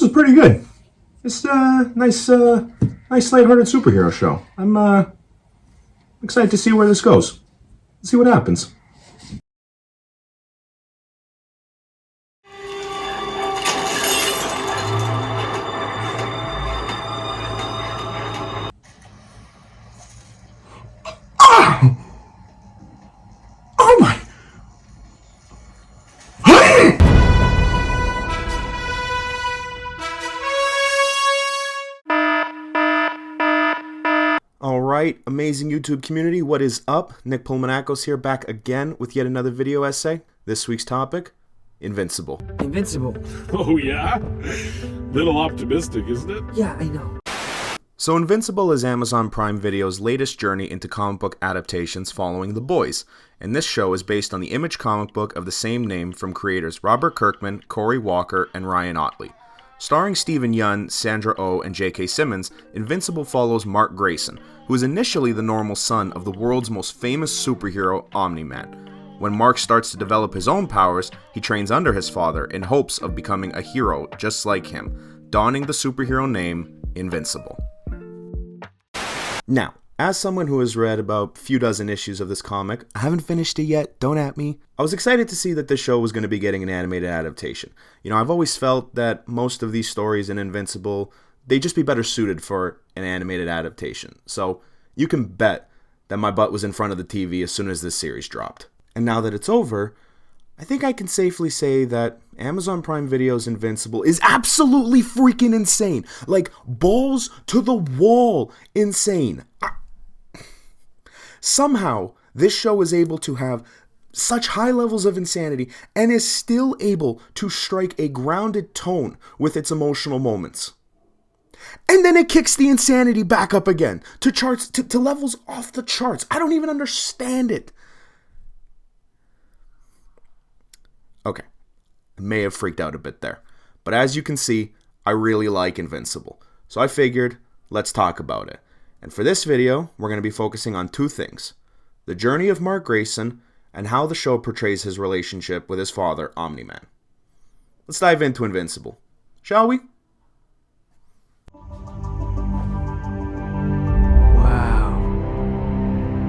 was pretty good. It's a nice lighthearted superhero show. I'm excited to see where this goes. Let's see what happens. Ah! Oh my! Alright, amazing YouTube community, what is up? Nick Pulmonacos here, back again with yet another video essay. This week's topic, Invincible. Invincible. Oh yeah? Little optimistic, isn't it? Yeah, I know. So Invincible is Amazon Prime Video's latest journey into comic book adaptations following The Boys, and this show is based on the Image comic book of the same name from creators Robert Kirkman, Cory Walker, and Ryan Ottley. Starring Stephen Yeun, Sandra Oh, and J.K. Simmons, Invincible follows Mark Grayson, who is initially the normal son of the world's most famous superhero, Omni-Man. When Mark starts to develop his own powers, he trains under his father in hopes of becoming a hero just like him, donning the superhero name Invincible. Now, as someone who has read about a few dozen issues of this comic, I haven't finished it yet, don't at me, I was excited to see that this show was going to be getting an animated adaptation. You know, I've always felt that most of these stories in Invincible, they'd just be better suited for an animated adaptation. So, you can bet that my butt was in front of the TV as soon as this series dropped. And now that it's over, I think I can safely say that Amazon Prime Video's Invincible is absolutely freaking insane. Like, balls to the wall insane. Somehow, this show is able to have such high levels of insanity and is still able to strike a grounded tone with its emotional moments. And then it kicks the insanity back up again to charts to levels off the charts. I don't even understand it. Okay, I may have freaked out a bit there, but as you can see, I really like Invincible. So I figured, let's talk about it. And for this video, we're going to be focusing on two things: the journey of Mark Grayson and how the show portrays his relationship with his father, Omni-Man. Let's dive into Invincible, shall we? Wow.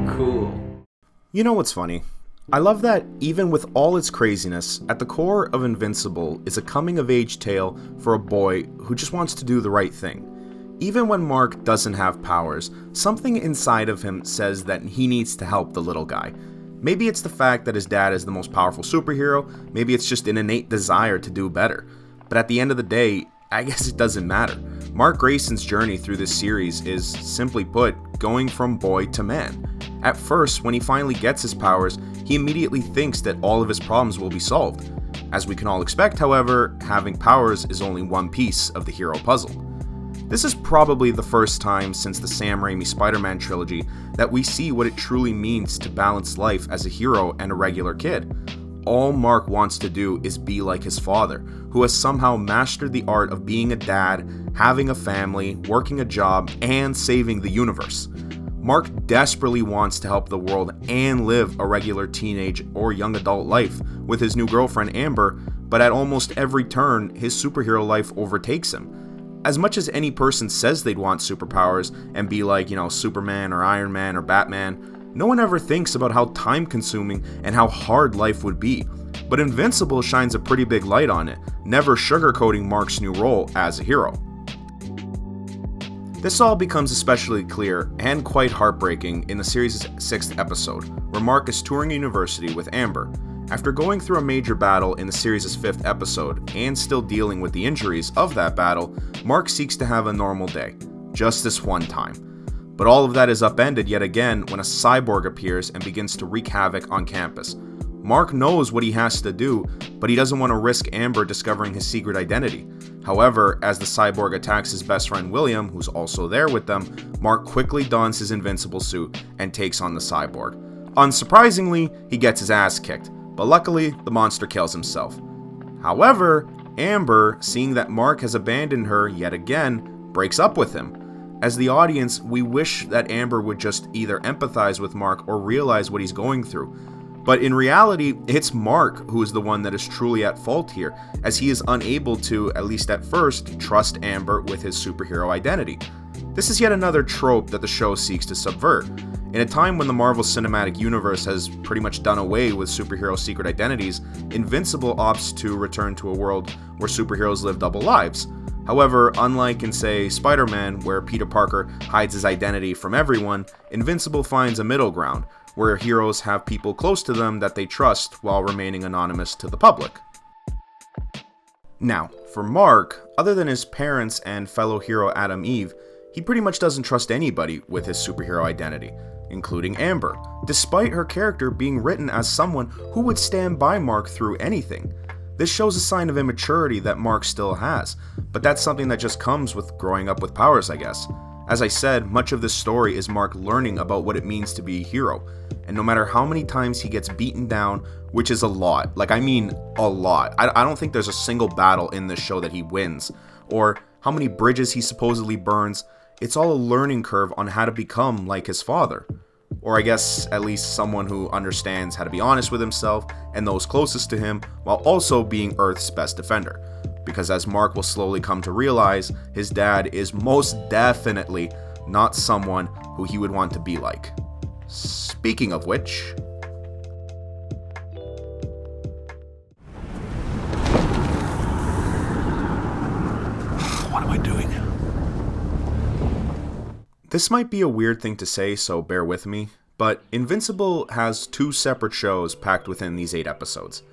Cool. You know what's funny? I love that even with all its craziness, at the core of Invincible is a coming-of-age tale for a boy who just wants to do the right thing. Even when Mark doesn't have powers, something inside of him says that he needs to help the little guy. Maybe it's the fact that his dad is the most powerful superhero, maybe it's just an innate desire to do better. But at the end of the day, I guess it doesn't matter. Mark Grayson's journey through this series is, simply put, going from boy to man. At first, when he finally gets his powers, he immediately thinks that all of his problems will be solved. As we can all expect, however, having powers is only one piece of the hero puzzle. This is probably the first time since the Sam Raimi Spider-Man trilogy that we see what it truly means to balance life as a hero and a regular kid. All Mark wants to do is be like his father, who has somehow mastered the art of being a dad, having a family, working a job, and saving the universe. Mark desperately wants to help the world and live a regular teenage or young adult life with his new girlfriend Amber, but at almost every turn, his superhero life overtakes him. As much as any person says they'd want superpowers and be like, Superman or Iron Man or Batman, no one ever thinks about how time-consuming and how hard life would be. But Invincible shines a pretty big light on it, never sugarcoating Mark's new role as a hero. This all becomes especially clear and quite heartbreaking in the series' 6th episode, where Mark is touring a university with Amber. After going through a major battle in the series' 5th episode, and still dealing with the injuries of that battle, Mark seeks to have a normal day, just this one time. But all of that is upended yet again when a cyborg appears and begins to wreak havoc on campus. Mark knows what he has to do, but he doesn't want to risk Amber discovering his secret identity. However, as the cyborg attacks his best friend William, who's also there with them, Mark quickly dons his invincible suit and takes on the cyborg. Unsurprisingly, he gets his ass kicked, but luckily, the monster kills himself. However, Amber, seeing that Mark has abandoned her yet again, breaks up with him. As the audience, we wish that Amber would just either empathize with Mark or realize what he's going through. But in reality, it's Mark who is the one that is truly at fault here, as he is unable to, at least at first, trust Amber with his superhero identity. This is yet another trope that the show seeks to subvert. In a time when the Marvel Cinematic Universe has pretty much done away with superhero secret identities, Invincible opts to return to a world where superheroes live double lives. However, unlike in, say, Spider-Man, where Peter Parker hides his identity from everyone, Invincible finds a middle ground, where heroes have people close to them that they trust while remaining anonymous to the public. Now, for Mark, other than his parents and fellow hero Adam Eve, he pretty much doesn't trust anybody with his superhero identity, including Amber, despite her character being written as someone who would stand by Mark through anything. This shows a sign of immaturity that Mark still has, but that's something that just comes with growing up with powers, I guess. As I said, much of this story is Mark learning about what it means to be a hero, and no matter how many times he gets beaten down, which is a lot, I mean a lot. I don't think there's a single battle in this show that he wins, or how many bridges he supposedly burns. It's all a learning curve on how to become like his father. Or I guess at least someone who understands how to be honest with himself and those closest to him while also being Earth's best defender. Because as Mark will slowly come to realize, his dad is most definitely not someone who he would want to be like. Speaking of which... What am I doing? This might be a weird thing to say, so bear with me, but Invincible has 2 separate shows packed within these 8 episodes.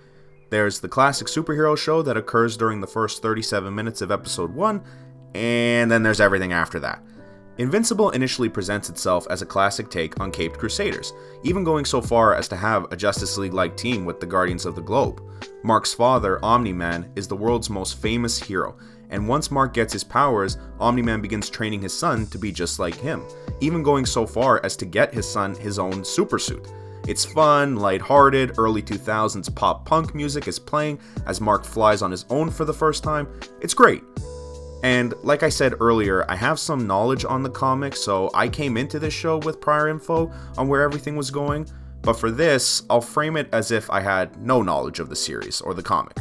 There's the classic superhero show that occurs during the first 37 minutes of episode 1, and then there's everything after that. Invincible initially presents itself as a classic take on Caped Crusaders, even going so far as to have a Justice League-like team with the Guardians of the Globe. Mark's father, Omni-Man, is the world's most famous hero, and once Mark gets his powers, Omni-Man begins training his son to be just like him, even going so far as to get his son his own supersuit. It's fun, lighthearted, early 2000s pop-punk music is playing as Mark flies on his own for the first time. It's great. And like I said earlier, I have some knowledge on the comic, so I came into this show with prior info on where everything was going, but for this, I'll frame it as if I had no knowledge of the series or the comic.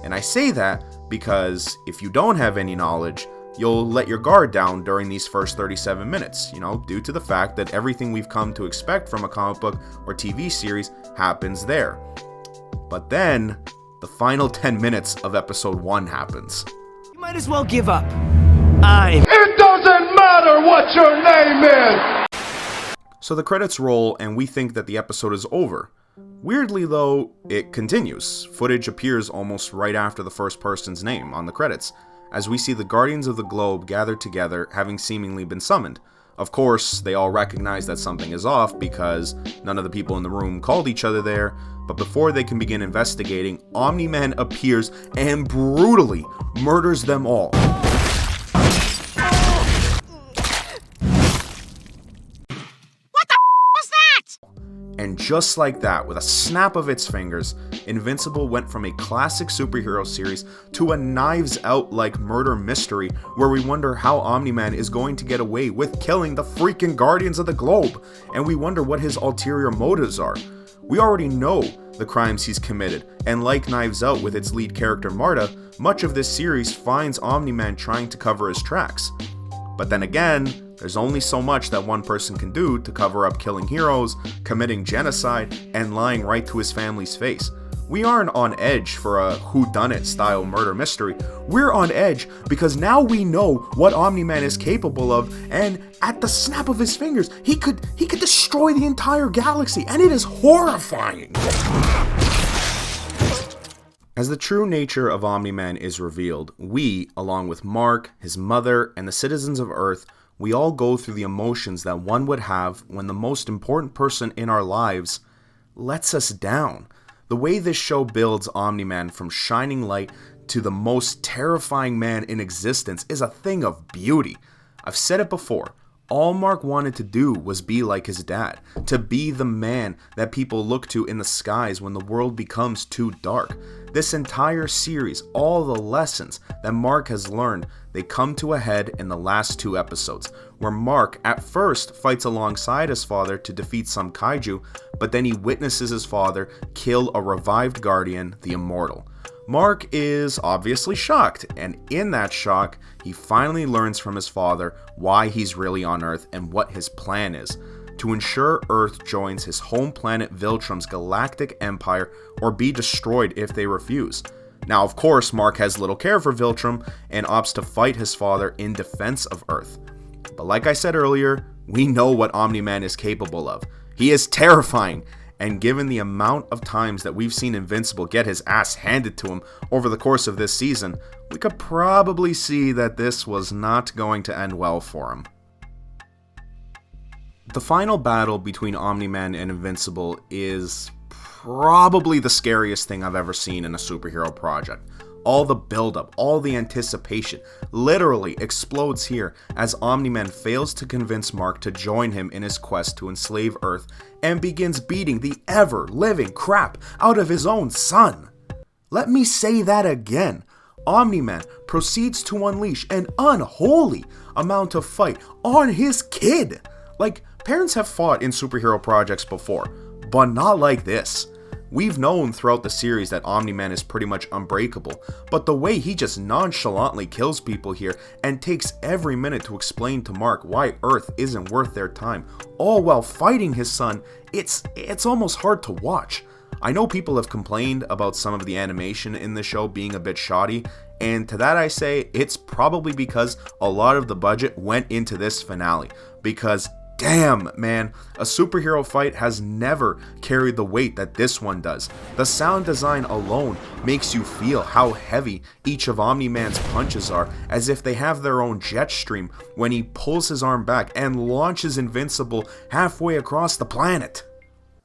And I say that because if you don't have any knowledge, you'll let your guard down during these first 37 minutes, due to the fact that everything we've come to expect from a comic book or TV series happens there. But then, the final 10 minutes of episode 1 happens. You might as well give up. It doesn't matter what your name is! So the credits roll and we think that the episode is over. Weirdly though, it continues. Footage appears almost right after the first person's name on the credits, as we see the Guardians of the Globe gathered together, having seemingly been summoned. Of course, they all recognize that something is off because none of the people in the room called each other there, but before they can begin investigating, Omni-Man appears and brutally murders them all. And just like that, with a snap of its fingers, Invincible went from a classic superhero series to a Knives Out-like murder mystery where we wonder how Omni-Man is going to get away with killing the freaking Guardians of the Globe, and we wonder what his ulterior motives are. We already know the crimes he's committed, and like Knives Out with its lead character Marta, much of this series finds Omni-Man trying to cover his tracks. But then again, there's only so much that one person can do to cover up killing heroes, committing genocide, and lying right to his family's face. We aren't on edge for a whodunit style murder mystery. We're on edge because now we know what Omni-Man is capable of, and at the snap of his fingers, he could destroy the entire galaxy, and it is horrifying. As the true nature of Omni-Man is revealed, we, along with Mark, his mother, and the citizens of Earth, we all go through the emotions that one would have when the most important person in our lives lets us down. The way this show builds Omni-Man from shining light to the most terrifying man in existence is a thing of beauty. I've said it before, all Mark wanted to do was be like his dad, to be the man that people look to in the skies when the world becomes too dark. This entire series, all the lessons that Mark has learned, they come to a head in the last 2 episodes, where Mark at first fights alongside his father to defeat some kaiju, but then he witnesses his father kill a revived guardian, the Immortal. Mark is obviously shocked, and in that shock, he finally learns from his father why he's really on Earth and what his plan is: to ensure Earth joins his home planet Viltrum's galactic empire or be destroyed if they refuse. Now, of course, Mark has little care for Viltrum and opts to fight his father in defense of Earth. But like I said earlier, we know what Omni-Man is capable of. He is terrifying, and given the amount of times that we've seen Invincible get his ass handed to him over the course of this season, we could probably see that this was not going to end well for him. The final battle between Omni-Man and Invincible is probably the scariest thing I've ever seen in a superhero project. All the buildup, all the anticipation literally explodes here as Omni-Man fails to convince Mark to join him in his quest to enslave Earth and begins beating the ever-living crap out of his own son. Let me say that again. Omni-Man proceeds to unleash an unholy amount of fight on his kid. Like, parents have fought in superhero projects before, but not like this. We've known throughout the series that Omni-Man is pretty much unbreakable, but the way he just nonchalantly kills people here and takes every minute to explain to Mark why Earth isn't worth their time, all while fighting his son, it's almost hard to watch. I know people have complained about some of the animation in the show being a bit shoddy, and to that I say it's probably because a lot of the budget went into this finale, because damn, man, a superhero fight has never carried the weight that this one does. The sound design alone makes you feel how heavy each of Omni-Man's punches are, as if they have their own jet stream when he pulls his arm back and launches Invincible halfway across the planet.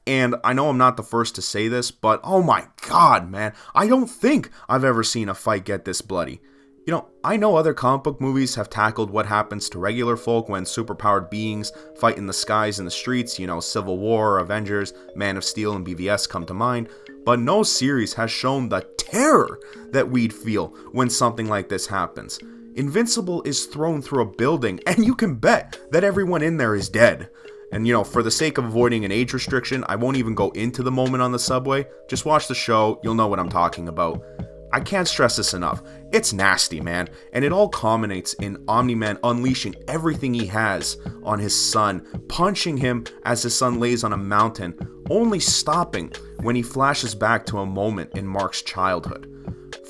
And I know I'm not the first to say this, but oh my god, man, I don't think I've ever seen a fight get this bloody. You know, I know other comic book movies have tackled what happens to regular folk when superpowered beings fight in the skies and the streets, you know, Civil War, Avengers, Man of Steel, and BVS come to mind, but no series has shown the terror that we'd feel when something like this happens. Invincible is thrown through a building, and you can bet that everyone in there is dead. And you know, for the sake of avoiding an age restriction, I won't even go into the moment on the subway. Just watch the show, you'll know what I'm talking about. I can't stress this enough. It's nasty, man, and it all culminates in Omni-Man unleashing everything he has on his son, punching him as his son lays on a mountain, only stopping when he flashes back to a moment in Mark's childhood.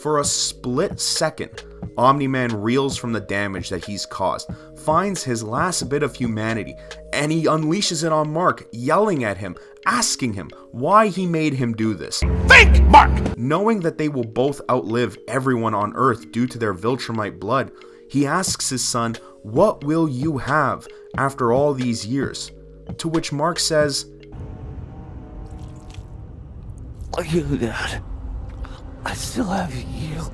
For a split second, Omni-Man reels from the damage that he's caused, finds his last bit of humanity, and he unleashes it on Mark, yelling at him, asking him why he made him do this. Think, Mark! Knowing that they will both outlive everyone on Earth due to their Viltrumite blood, he asks his son, "What will you have after all these years?" To which Mark says, You, Dad. I still have you.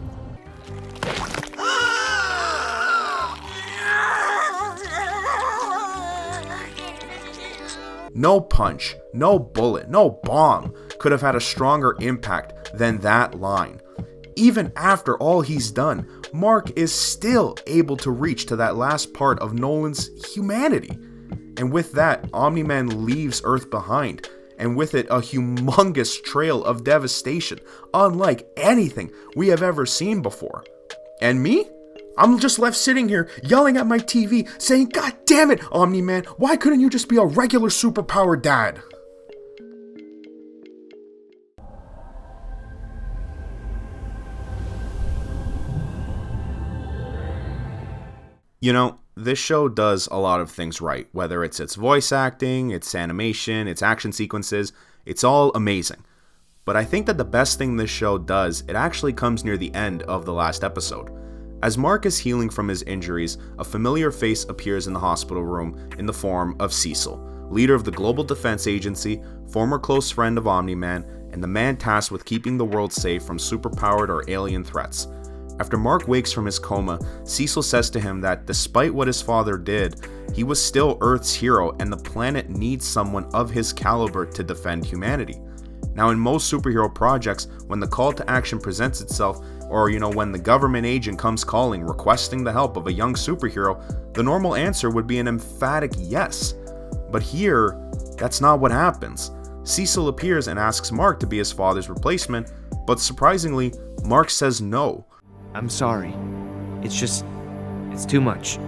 no punch, no bullet, no bomb could have had a stronger impact than that line. Even after all he's done, Mark is still able to reach to that last part of Nolan's humanity. And with that, Omni-Man leaves Earth behind, and with it a humongous trail of devastation, unlike anything we have ever seen before. And me? I'm just left sitting here, yelling at my TV, saying, "God damn it, Omni-Man, why couldn't you just be a regular superpowered dad?" You know, this show does a lot of things right, whether it's its voice acting, its animation, its action sequences, it's all amazing. But I think that the best thing this show does, it actually comes near the end of the last episode. As Mark is healing from his injuries, a familiar face appears in the hospital room in the form of Cecil, leader of the Global Defense Agency, former close friend of Omni-Man, and the man tasked with keeping the world safe from superpowered or alien threats. After Mark wakes from his coma, Cecil says to him that despite what his father did, he was still Earth's hero and the planet needs someone of his caliber to defend humanity. Now, in most superhero projects, when the call to action presents itself, or when the government agent comes calling requesting the help of a young superhero, the normal answer would be an emphatic yes. But here, that's not what happens. Cecil appears and asks Mark to be his father's replacement, but surprisingly, Mark says no. I'm sorry. It's too much.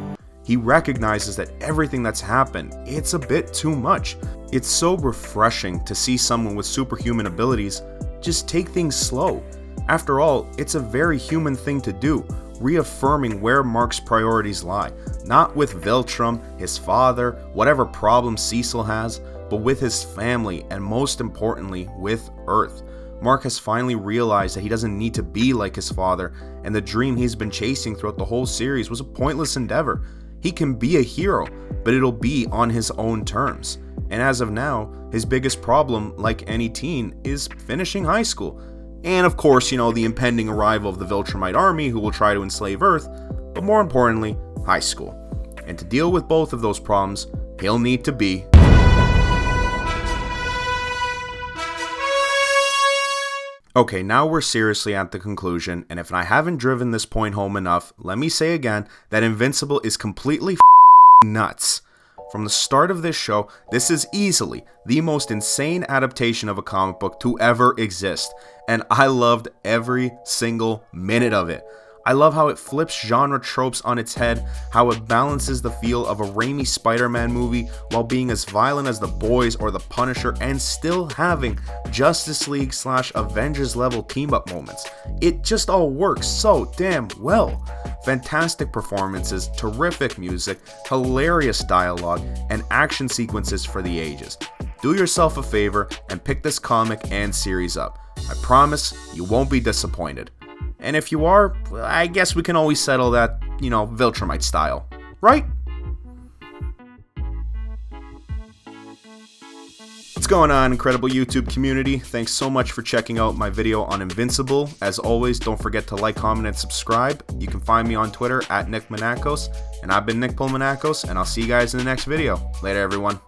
He recognizes that everything that's happened, it's a bit too much. It's so refreshing to see someone with superhuman abilities just take things slow. After all, it's a very human thing to do, reaffirming where Mark's priorities lie. Not with Viltrum, his father, whatever problem Cecil has, but with his family, and most importantly, with Earth. Mark has finally realized that he doesn't need to be like his father, and the dream he's been chasing throughout the whole series was a pointless endeavor. He can be a hero, but it'll be on his own terms. And as of now, his biggest problem, like any teen, is finishing high school. And of course, the impending arrival of the Viltrumite army who will try to enslave Earth, but more importantly, high school. And to deal with both of those problems, he'll need to be Okay, now we're seriously at the conclusion, and if I haven't driven this point home enough, let me say again that Invincible is completely nuts. From the start of this show, this is easily the most insane adaptation of a comic book to ever exist, and I loved every single minute of it. I love how it flips genre tropes on its head, how it balances the feel of a Raimi Spider-Man movie while being as violent as The Boys or The Punisher and still having Justice League / Avengers level team-up moments. It just all works so damn well. Fantastic performances, terrific music, hilarious dialogue, and action sequences for the ages. Do yourself a favor and pick this comic and series up. I promise you won't be disappointed. And if you are, well, I guess we can always settle that, Viltrumite style, right? What's going on, incredible YouTube community? Thanks so much for checking out my video on Invincible. As always, don't forget to like, comment, and subscribe. You can find me on Twitter at Nick Manakos, and I've been Nick Manakos, and I'll see you guys in the next video. Later, everyone.